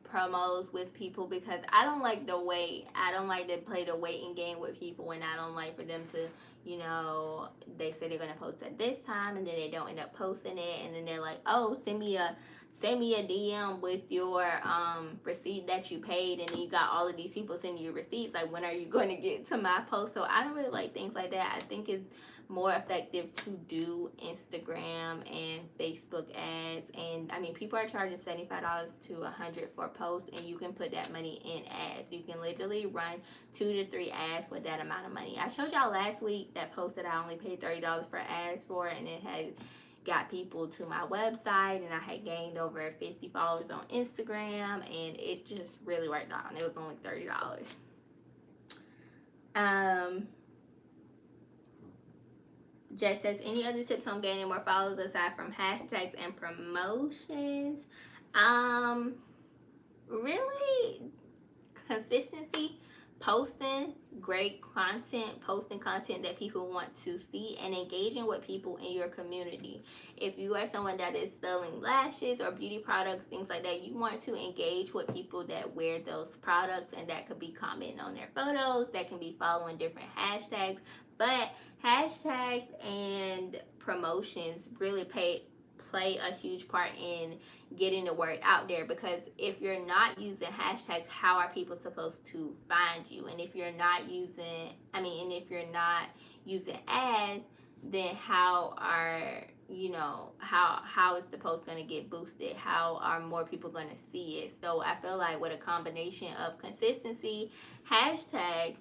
promos with people, because I don't like the wait. I don't like to play the waiting game with people, and I don't like for them to, you know, they say they're gonna post at this time and then they don't end up posting it, and then they're like, oh, send me a DM with your receipt that you paid, and then you got all of these people sending you receipts. Like, when are you going to get to my post? So I don't really like things like that. I think it's more effective to do Instagram and Facebook ads. And I mean, people are charging $75 to $100 for posts, and you can put that money in ads. You can literally run 2 to 3 ads with that amount of money. I showed y'all last week that post that I only paid $30 for ads for, and it had got people to my website, and I had gained over 50 followers on Instagram, and it just really worked out, and it was only $30. Jess says, any other tips on gaining more followers aside from hashtags and promotions? Really, consistency, posting great content, posting content that people want to see, and engaging with people in your community. If you are someone that is selling lashes or beauty products, things like that, you want to engage with people that wear those products, and that could be commenting on their photos, that can be following different hashtags. But hashtags and promotions really play a huge part in getting the word out there, because if you're not using hashtags, how are people supposed to find you? And if you're not using ads, then how are, you know, how is the post going to get boosted? How are more people going to see it? So I feel like with a combination of consistency, hashtags,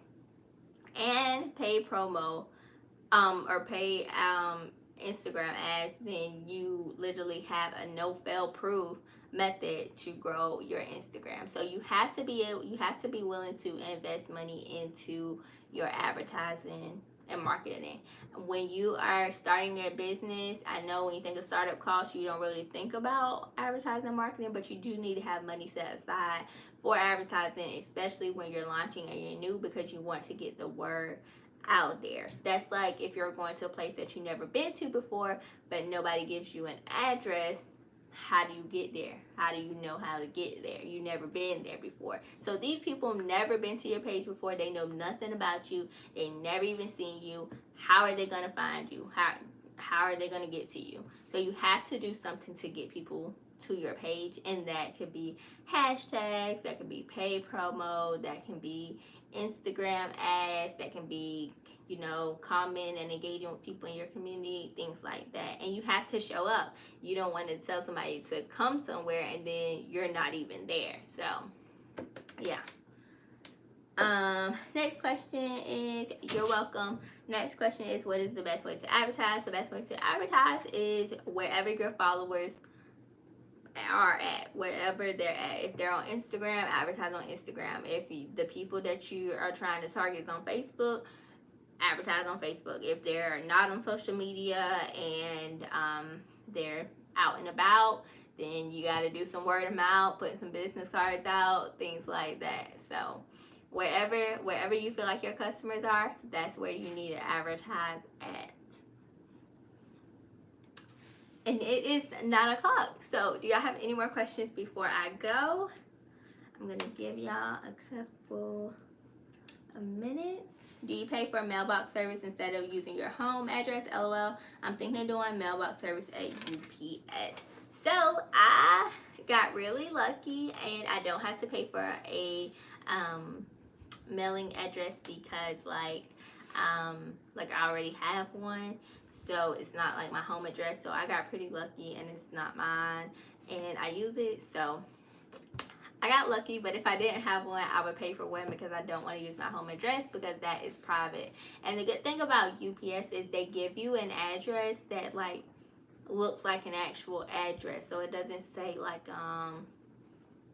and paid promo, or paid Instagram ads, then you literally have a no fail proof method to grow your Instagram. So you have to be willing to invest money into your advertising and marketing. When you are starting your business, I know when you think of startup costs, you don't really think about advertising and marketing, but you do need to have money set aside for advertising, especially when you're launching and you're new, because you want to get the word out there. That's like if you're going to a place that you've never been to before, but nobody gives you an address. How do you get there? How do you know how to get there? You've never been there before. So these people have never been to your page before. They know nothing about you. They never even seen you. How are they going to find you? How are they going to get to you? So you have to do something to get people to your page, and that could be hashtags, that could be paid promo, that can be Instagram ads, that can be, you know, comment and engaging with people in your community, things like that. And you have to show up. You don't want to tell somebody to come somewhere and then you're not even there. So yeah. Next question is, you're welcome. Next question is, what is the best way to advertise? The best way to advertise is wherever your followers are at, wherever they're at. If they're on Instagram, advertise on Instagram. If the people that you are trying to target is on Facebook, advertise on Facebook. If they're not on social media and they're out and about, then you got to do some word of mouth, put some business cards out, things like that. So wherever you feel like your customers are, that's where you need to advertise at. And it is 9 o'clock. So do y'all have any more questions before I go? I'm going to give y'all a couple of minutes. Do you pay for a mailbox service instead of using your home address? LOL. I'm thinking of doing mailbox service at UPS. So I got really lucky, and I don't have to pay for a mailing address, because like I already have one. So it's not like my home address. So I got pretty lucky, and it's not mine, and I use it. So I got lucky, but if I didn't have one, I would pay for one, because I don't want to use my home address, because that is private. And the good thing about UPS is they give you an address that like looks like an actual address. So it doesn't say like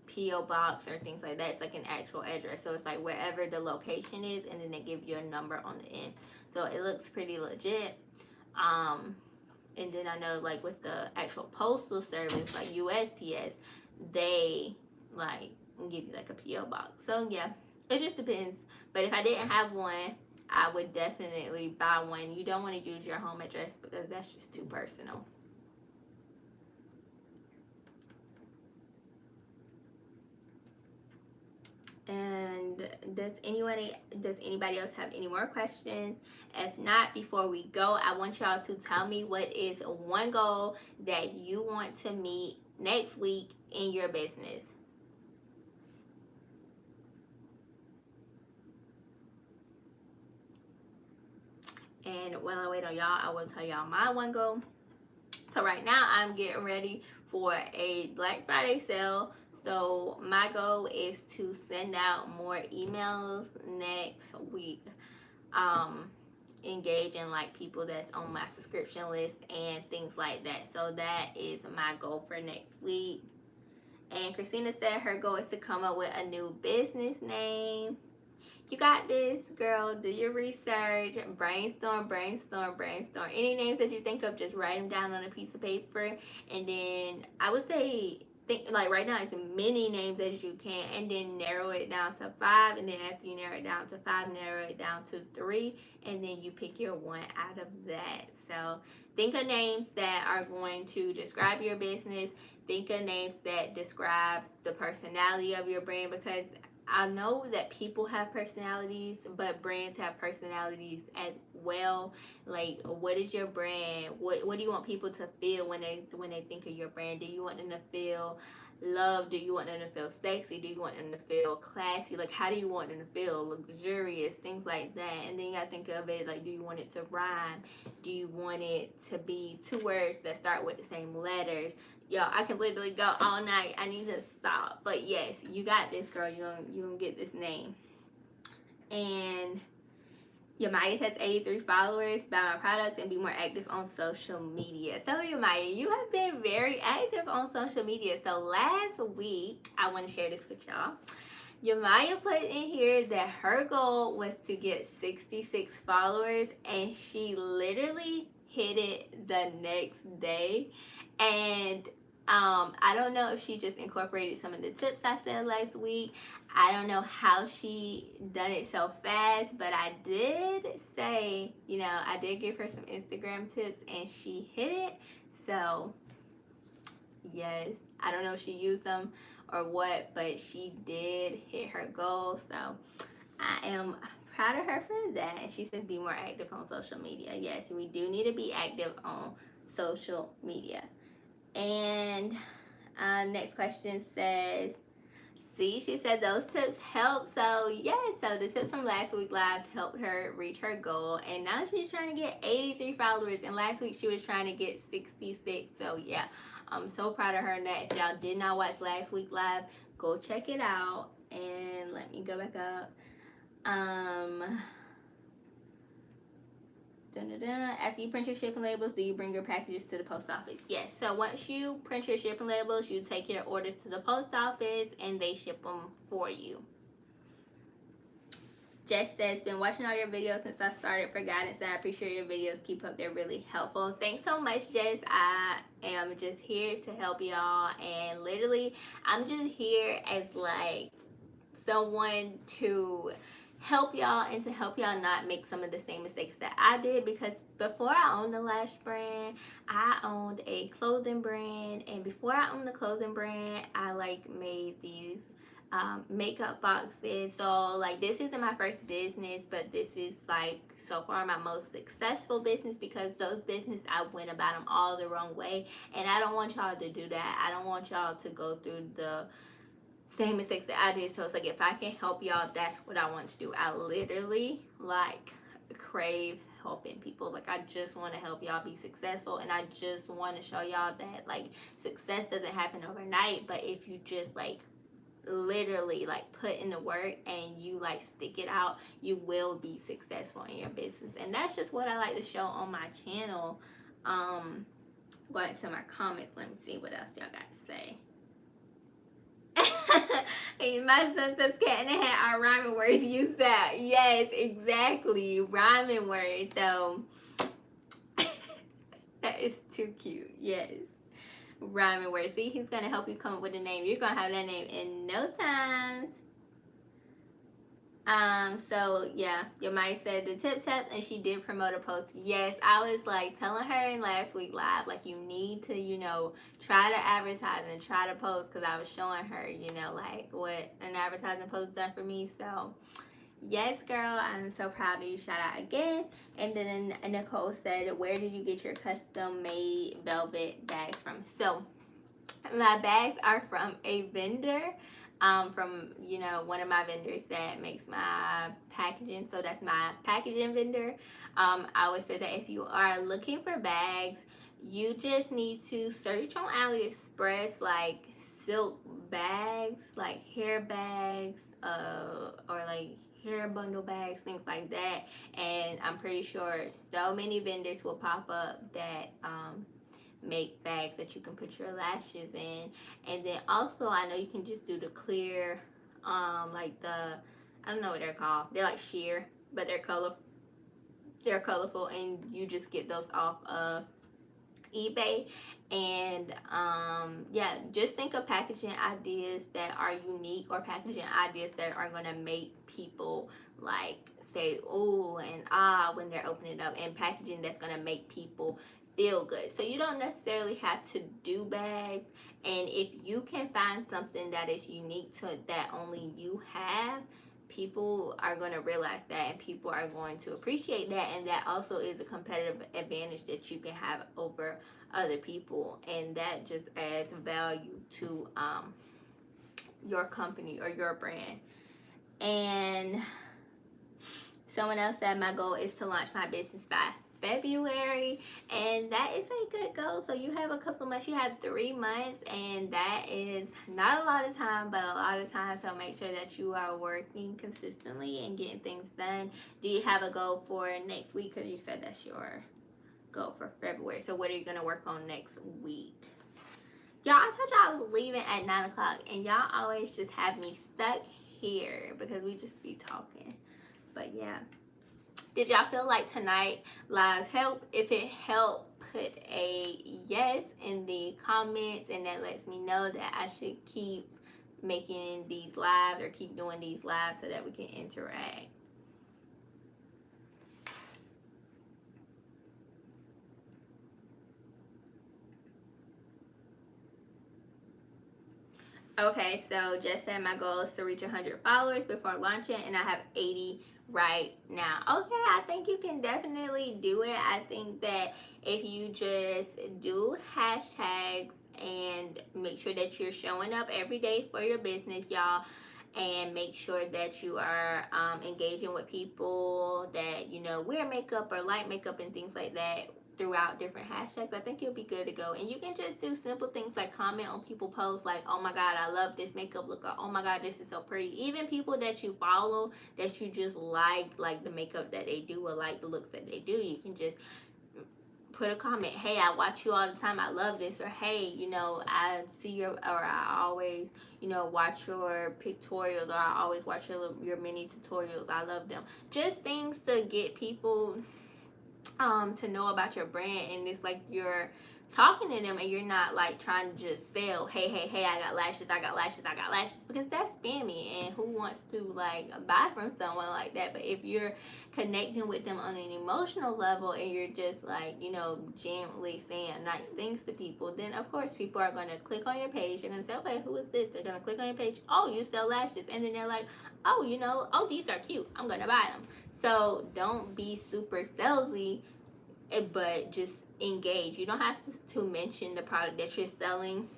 P.O. box or things like that. It's like an actual address. So it's like wherever the location is, and then they give you a number on the end. So it looks pretty legit. And then I know like with the actual postal service, like USPS, they like give you like a P.O. box. So yeah, it just depends. But if I didn't have one, I would definitely buy one. You don't want to use your home address, because that's just too personal. And does anybody else have any more questions? If not, before we go, I want y'all to tell me what is one goal that you want to meet next week in your business. And while I wait on y'all, I will tell y'all my one goal. So right now I'm getting ready for a Black Friday sale. So my goal is to send out more emails next week. Engaging like people that's on my subscription list and things like that. So that is my goal for next week. And Christina said her goal is to come up with a new business name. You got this, girl. Do your research. Brainstorm, brainstorm, brainstorm. Any names that you think of, just write them down on a piece of paper. And then I would say, think like right now, as many names as you can, and then narrow it down to 5. And then after you narrow it down to 5, narrow it down to 3, and then you pick your one out of that. So think of names that are going to describe your business. Think of names that describe the personality of your brand, because I know that people have personalities, but brands have personalities as well. Like, what is your brand? What do you want people to feel when they think of your brand? Do you want them to feel love? Do you want them to feel sexy? Do you want them to feel classy? Like, how do you want them to feel? Luxurious, things like that. And then you gotta think of it like, do you want it to rhyme? Do you want it to be 2 words that start with the same letters? Yo, I can literally go all night. I need to stop. But yes, you got this, girl. You're gonna get this name. And Yamaya has 83 followers. Buy my products and be more active on social media. So Yamaya, you have been very active on social media. So last week, I want to share this with y'all. Yamaya put in here that her goal was to get 66 followers, and she literally hit it the next day. And I don't know if she just incorporated some of the tips I said last week. I don't know how she done it so fast, but I did say, I did give her some Instagram tips and she hit it. So yes, I don't know if she used them or what, but she did hit her goal. So I am proud of her for that. And she says be more active on social media. Yes, we do need to be active on social media. And next question says, see, she said those tips help. So yes, so the tips from last week live helped her reach her goal, and now she's trying to get 83 followers, and last week she was trying to get 66. So yeah, I'm so proud of her in that. If y'all did not watch last week live, go check it out. And let me go back up. After you print your shipping labels, do you bring your packages to the post office? Yes. So once you print your shipping labels, you take your orders to the post office and they ship them for you. Jess says, been watching all your videos since I started for guidance, and I appreciate your videos. Keep up, they're really helpful. Thanks so much, Jess. I am just here to help y'all, and literally I'm just here as like someone to help y'all and to help y'all not make some of the same mistakes that I did, because before I owned the LASH brand, I owned a clothing brand, and before I owned the clothing brand, I like made these makeup boxes. So like, this isn't my first business, but this is like so far my most successful business, because those businesses I went about them all the wrong way, and I don't want y'all to do that. I don't want y'all to go through the same mistakes that I did. So it's like, if I can help y'all, that's what I want to do. I literally like crave helping people. Like, I just want to help y'all be successful, and I just want to show y'all that like success doesn't happen overnight, but if you just like literally like put in the work and you like stick it out, you will be successful in your business. And that's just what I like to show on my channel. Going to my comments, let me see what else y'all got to say. My son says cat in the hat are rhyming words. Use that. Yes, exactly, rhyming words. So that is too cute. Yes, rhyming words. See, he's gonna help you come up with a name. You're gonna have that name in no time. So yeah, your might said the tips helped, and she did promote a post. Yes, I was like telling her in last week live, like, you need to, try to advertise and try to post, because I was showing her, like what an advertising post done for me. So yes, girl, I'm so proud of you. Shout out again. And then Nicole said, where did you get your custom made velvet bags from? So my bags are from a vendor, from one of my vendors that makes my packaging. So that's my packaging vendor. I would say that if you are looking for bags, you just need to search on AliExpress, like silk bags, like hair bags, or like hair bundle bags, things like that. And I'm pretty sure so many vendors will pop up that make bags that you can put your lashes in. And then also, I know you can just do the clear, like the, I don't know what they're called, they're like sheer, but they're colorful, and you just get those off of eBay. And yeah, just think of packaging ideas that are unique, or packaging ideas that are going to make people like say oh and ah when they're opening it up, and packaging that's going to make people feel good. So you don't necessarily have to do bags, and if you can find something that is unique to that only you have, people are going to realize that, and people are going to appreciate that, and that also is a competitive advantage that you can have over other people, and that just adds value to your company or your brand. And someone else said my goal is to launch my business by February, and that is a good goal. So you have a couple of months, you have 3 months, and that is not a lot of time, but a lot of time. So make sure that you are working consistently and getting things done. Do you have a goal for next week? Because you said that's your goal for February. So what are you going to work on next week? Y'all, I told y'all I was leaving at 9 o'clock, and y'all always just have me stuck here because we just be talking. But yeah. Did y'all feel like tonight lives help? If it helped, put a yes in the comments, and that lets me know that I should keep making these lives or keep doing these lives so that we can interact. Okay, so just said my goal is to reach 100 followers before launching, and I have 80 right now. Okay, I think you can definitely do it. I think that if you just do hashtags and make sure that you're showing up every day for your business, y'all, and make sure that you are engaging with people that wear makeup or like makeup and things like that throughout different hashtags, I think you'll be good to go. And you can just do simple things like comment on people posts like, oh my god, I love this makeup look, or oh my god, this is so pretty. Even people that you follow that you just like the makeup that they do or like the looks that they do, you can just put a comment, hey, I watch you all the time, I love this, or hey, I see your, or I always watch your pictorials, or I always watch your mini tutorials, I love them. Just things to get people to know about your brand, and it's like you're talking to them and you're not like trying to just sell, hey, I got lashes, because that's spammy, and who wants to like buy from someone like that? But if you're connecting with them on an emotional level, and you're just like gently saying nice things to people, then of course people are going to click on your page. They're going to say, okay, who is this? They're going to click on your page, oh, you sell lashes, and then they're like, oh, oh, these are cute, I'm going to buy them. So don't be super salesy, but just engage. You don't have to mention the product that you're selling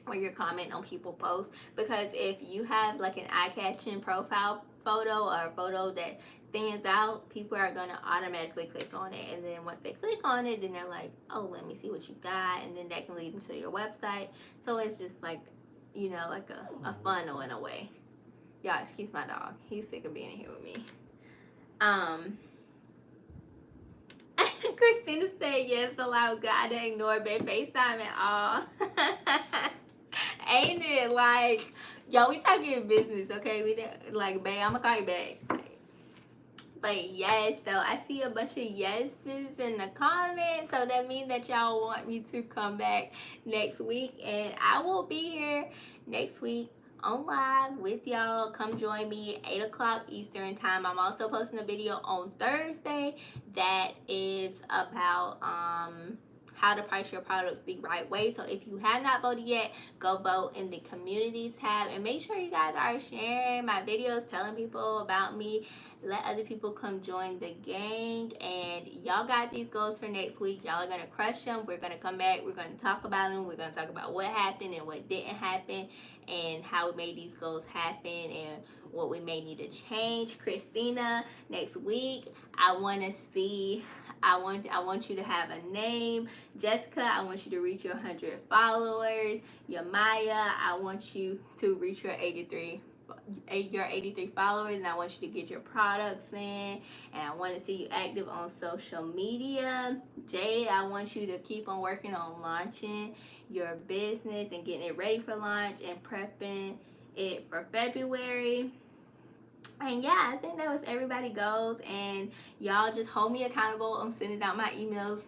or your comment on people posts, because if you have like an eye-catching profile photo or a photo that stands out, people are going to automatically click on it, and then once they click on it, then they're like, oh, let me see what you got, and then that can lead them to your website. So it's just like like a funnel in a way. Y'all excuse my dog, he's sick of being here with me. Christina said yes, allow God to ignore bad FaceTime at all. Ain't it? Like, yo, we talking business, okay? We didn't like, babe, I'm gonna call you back. But yes, so I see a bunch of yeses in the comments, so that means that y'all want me to come back next week, and I will be here next week on live with y'all. Come join me 8 o'clock Eastern time. I'm also posting a video on Thursday that is about how to price your products the right way. So if you have not voted yet, go vote in the community tab, and make sure you guys are sharing my videos, telling people about me. Let other people come join the gang. And y'all got these goals for next week. Y'all are gonna crush them. We're gonna come back, we're gonna talk about them, we're gonna talk about what happened and what didn't happen, and how we made these goals happen, and what we may need to change. Christina, next week I want to see, I want you to have a name. Jessica, I want you to reach your 100 followers. Yamaya, I want you to reach your 83 followers, and I want you to get your products in, and I want to see you active on social media. Jade, I want you to keep on working on launching your business and getting it ready for launch and prepping it for February. And yeah, I think that was everybody goes, and y'all just hold me accountable on sending out my emails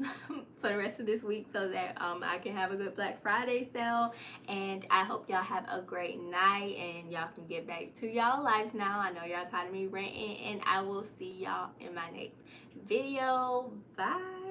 for the rest of this week, so that I can have a good Black Friday sale. And I hope y'all have a great night, and y'all can get back to y'all lives now. I know y'all tired of me ranting, and I will see y'all in my next video. Bye.